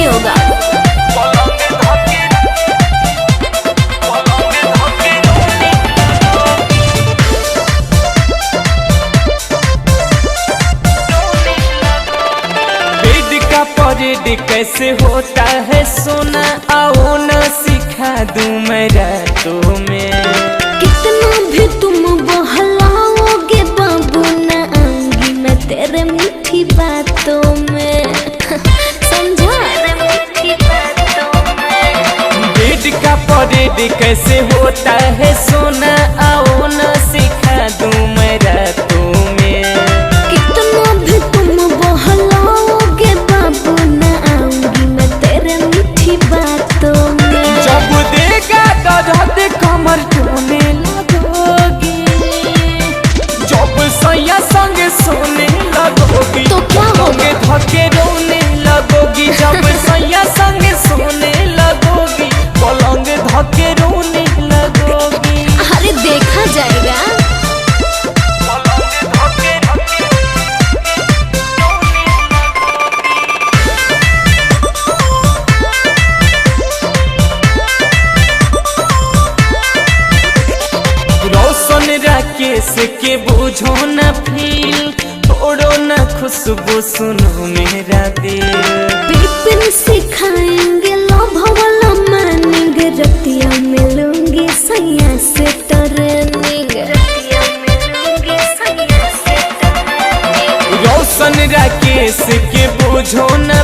नहीं होगा। परेड कैसे होता है सोना, आओ न सिखा दूं मैं रातों में। कितना भी तुम बहलाओगे बाबू, न आऊंगी मैं तेरे मीठी बातों में। समझा? मीठी बातों में। बेड का परेड कैसे होता है सोना, आओ न सिखा दूं मैं रातों में। कितना भी तुम बहलाओगे बाबू, न आऊंगी मैं तेरे मीठी बातों में। जब देगा दर्द कमर टूटने लगोगी, जब सैया संग सोने लगोगी तो क्या होगा? धके रोने लगोगी। जब सैया संग सोने लगोगी, पलंग धके रोने लगोगी। अरे देखा जाएगा। रोशन राकेश के बुझो न फील, छोड़ो न खुशबू सुनो मेरा दिल। पिपिन सिखाएंगे लोभ वाला मानिंग, रतिया मिलूंगी सैया से ट्रेनिंग। रोशन राकेश के बुझो न